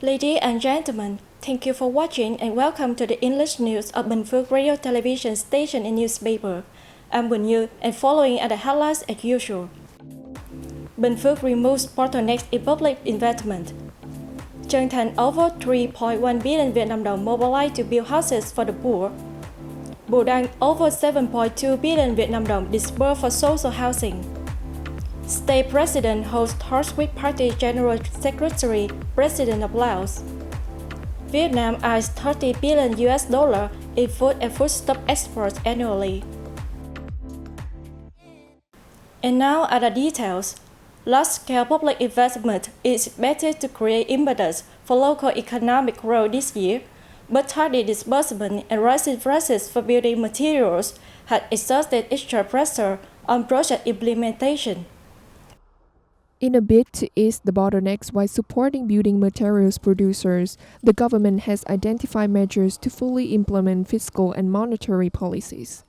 Ladies and gentlemen, thank you for watching and welcome to the English news of Bình Phuoc Radio Television Station and Newspaper. I'm Binh and following are the headlines as usual. Bình Phuoc removes bottlenecks in public investment. Truyền over 3.1 billion Vietnam đồng mobilized to build houses for the poor. Đăng over 7.2 billion Vietnam đồng disbursed for social housing. State President holds talks with Party General Secretary, President of Laos. Vietnam eyes $30 billion in food and foodstuff exports annually. And now are the details. Large-scale public investment is expected to create impetus for local economic growth this year, but tardy disbursement and rising prices for building materials had exerted extra pressure on project implementation. In a bid to ease the bottlenecks while supporting building materials producers, the government has identified measures to fully implement fiscal and monetary policies.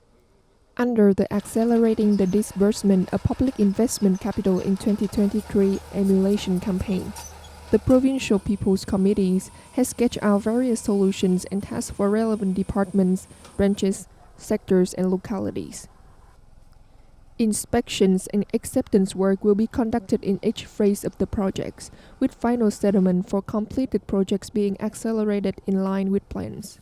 Under the Accelerating the Disbursement of Public Investment Capital in 2023 emulation campaign, the Provincial People's Committees has sketched out various solutions and tasks for relevant departments, branches, sectors, and localities. Inspections and acceptance work will be conducted in each phase of the projects, with final settlement for completed projects being accelerated in line with plans.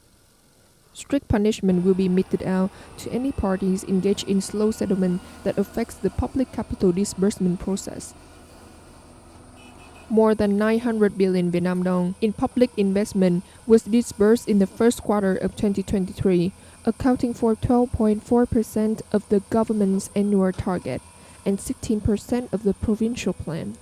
Strict punishment will be meted out to any parties engaged in slow settlement that affects the public capital disbursement process. More than 900 billion Vietnam dong in public investment was disbursed in the first quarter of 2023, accounting for 12.4% of the government's annual target and 16% of the provincial plan.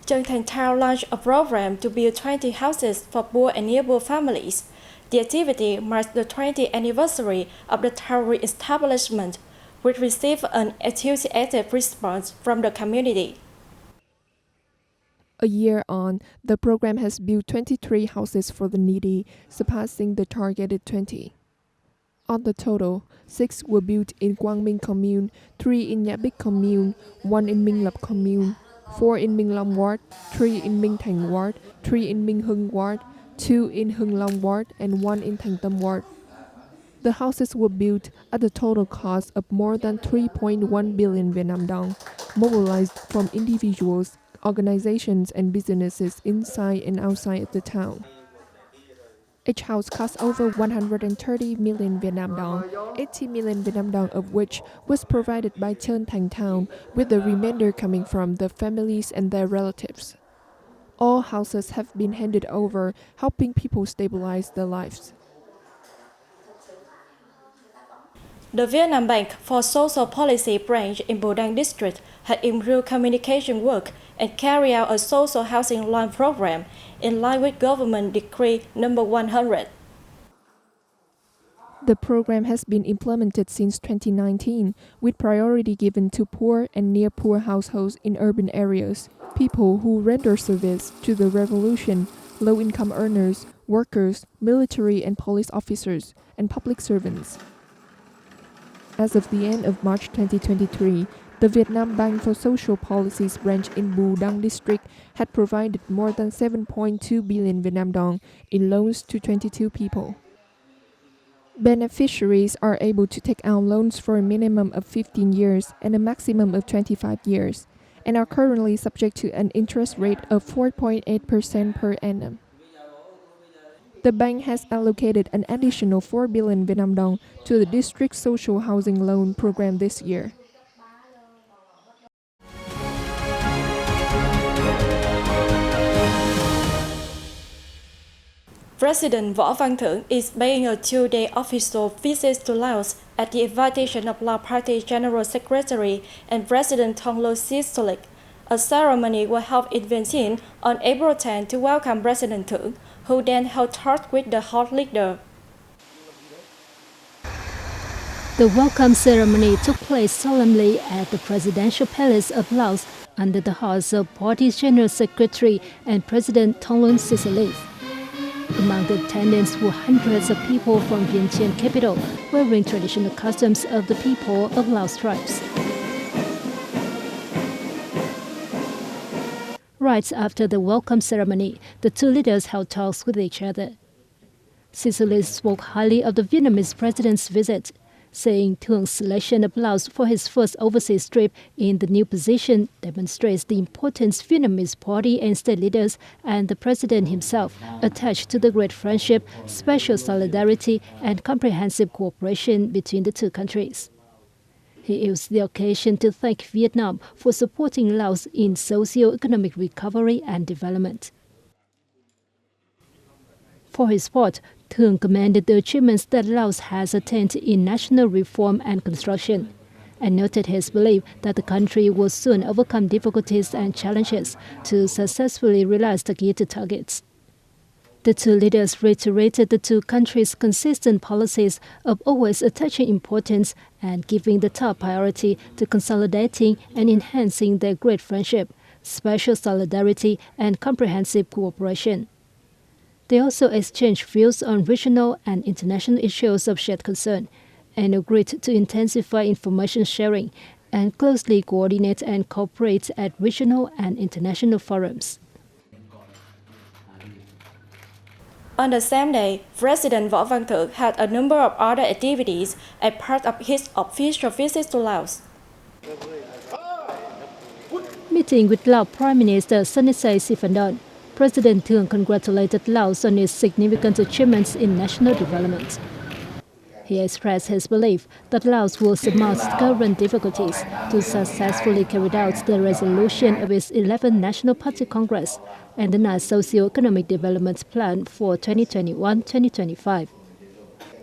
Truyền Town launched a program to build 20 houses for poor and nearby families. The activity marks the 20th anniversary of the town re-establishment, which received an enthusiastic response from the community. A year on, the program has built 23 houses for the needy, surpassing the targeted 20. On the total, 6 were built in Quang Minh Commune, 3 in Nha Bích Commune, 1 in Minh Lập Commune, 4 in Minh Long Ward, 3 in Minh Thành Ward, 3 in Minh Hưng Ward, 2 in Hưng Long Ward, and 1 in Thành Tâm Ward. The houses were built at a total cost of more than 3.1 billion Vietnam dong, mobilized from individuals, organizations and businesses inside and outside of the town. Each house cost over 130 million Vietnam dong, 80 million Vietnam dong of which was provided by Truyền Town, with the remainder coming from the families and their relatives. All houses have been handed over, helping people stabilize their lives. The Vietnam Bank for Social Policy branch in Đăng district had improved communication work and carried out a social housing loan program in line with Government Decree No. 100. The program has been implemented since 2019, with priority given to poor and near-poor households in urban areas, people who render service to the revolution, low-income earners, workers, military and police officers, and public servants. As of the end of March 2023, the Vietnam Bank for Social Policies branch in Đăng district had provided more than 7.2 billion Vietnam dong in loans to 22 people. Beneficiaries are able to take out loans for a minimum of 15 years and a maximum of 25 years, and are currently subject to an interest rate of 4.8% per annum. The bank has allocated an additional 4 billion Vietnam dong to the district social housing loan program this year. President Võ Văn Thưởng is paying a 2-day official visit to Laos at the invitation of Lao Party General Secretary and President Thongloun Sisoulith. A ceremony was held in Vientiane on April 10 to welcome President Thưởng, who then held talks with the hot leader. The welcome ceremony took place solemnly at the Presidential Palace of Laos under the house of Party's General Secretary and President Thongloun Sisoulith. Among the attendants were hundreds of people from Vientiane capital, wearing traditional costumes of the people of Laos tribes. Right after the welcome ceremony, the two leaders held talks with each other. Sicily spoke highly of the Vietnamese president's visit, saying Thuong's selection of Laos for his first overseas trip in the new position demonstrates the importance Vietnamese party and state leaders and the president himself attach to the great friendship, special solidarity, and comprehensive cooperation between the two countries. He used the occasion to thank Vietnam for supporting Laos in socio-economic recovery and development. For his part, Thuong commended the achievements that Laos has attained in national reform and construction, and noted his belief that the country will soon overcome difficulties and challenges to successfully realize the key targets. The two leaders reiterated the two countries' consistent policies of always attaching importance and giving the top priority to consolidating and enhancing their great friendship, special solidarity, and comprehensive cooperation. They also exchanged views on regional and international issues of shared concern and agreed to intensify information sharing and closely coordinate and cooperate at regional and international forums. On the same day, President Võ Văn Thưởng had a number of other activities as part of his official visit to Laos. Meeting with Laos Prime Minister Sonexay Siphandone, President Thuong congratulated Laos on its significant achievements in national development. He expressed his belief that Laos will surmount current difficulties to successfully carry out the resolution of its 11th National Party Congress and the 9th Socio-Economic Development Plan for 2021-2025.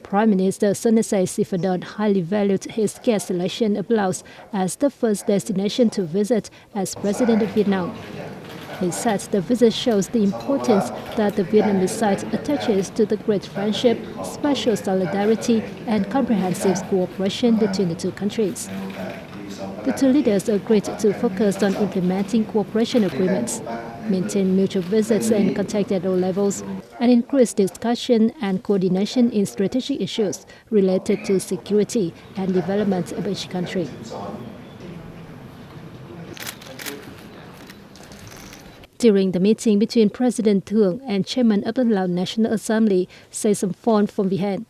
Prime Minister Sonexay Siphandone highly valued his guest selection of Laos as the first destination to visit as President of Vietnam. He said the visit shows the importance that the Vietnamese side attaches to the great friendship, special solidarity, and comprehensive cooperation between the two countries. The two leaders agreed to focus on implementing cooperation agreements, maintain mutual visits and contact at all levels, and increase discussion and coordination in strategic issues related to security and development of each country. During the meeting between President Thuong and Chairman of the Lao National Assembly, Say Somphone Phomvihane,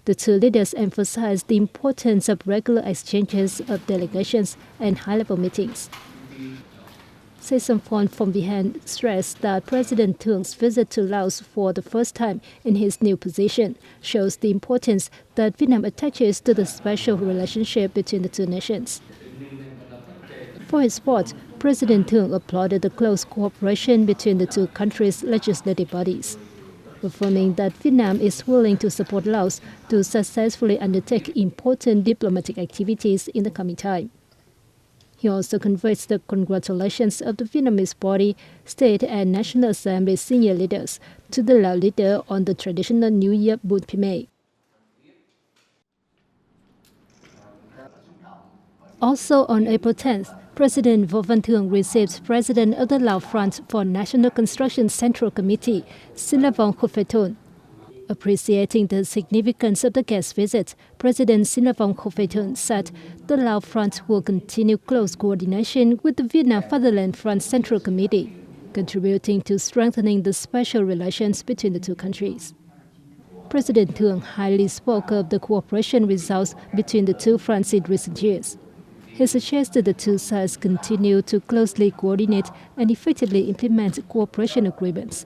the two leaders emphasized the importance of regular exchanges of delegations and high-level meetings. Say Somphone Phomvihane stressed that President Thuong's visit to Laos for the first time in his new position shows the importance that Vietnam attaches to the special relationship between the two nations. For his part, President Thuong applauded the close cooperation between the two countries' legislative bodies, affirming that Vietnam is willing to support Laos to successfully undertake important diplomatic activities in the coming time. He also conveys the congratulations of the Vietnamese Party, State and National Assembly senior leaders to the Lao leader on the traditional New Year Bun Pi Mei. Also on April 10th, President Võ Văn Thưởng received President of the Lao Front for National Construction Central Committee, Sinavong Khufeithun. Appreciating the significance of the guest visit, President Sinavong Khufeithun said the Lao Front will continue close coordination with the Vietnam Fatherland Front Central Committee, contributing to strengthening the special relations between the two countries. President Thuong highly spoke of the cooperation results between the two fronts in recent years. He suggested the two sides continue to closely coordinate and effectively implement cooperation agreements.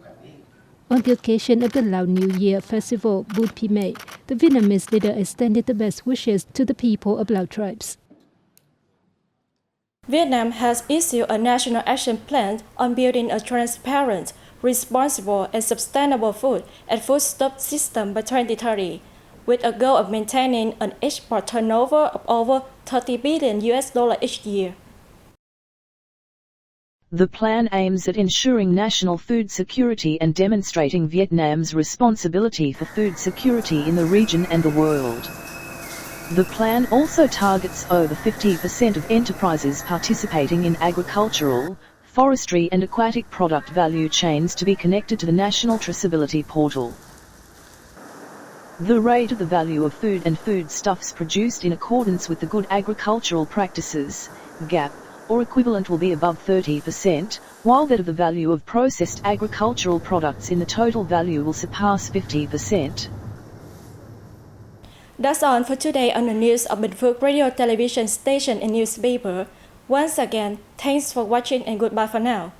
On the occasion of the Lao New Year festival Bun Pi Mei, the Vietnamese leader extended the best wishes to the people of Lao tribes. Vietnam has issued a national action plan on building a transparent, responsible, and sustainable food and foodstuff system by 2030. With a goal of maintaining an export turnover of over $30 billion each year. The plan aims at ensuring national food security and demonstrating Vietnam's responsibility for food security in the region and the world. The plan also targets over 50% of enterprises participating in agricultural, forestry and aquatic product value chains to be connected to the National Traceability Portal. The rate of the value of food and foodstuffs produced in accordance with the Good Agricultural Practices (GAP) or equivalent will be above 30%, while that of the value of processed agricultural products in the total value will surpass 50%. That's all for today on the news of Bình Phuoc radio, television station and newspaper. Once again, thanks for watching and goodbye for now.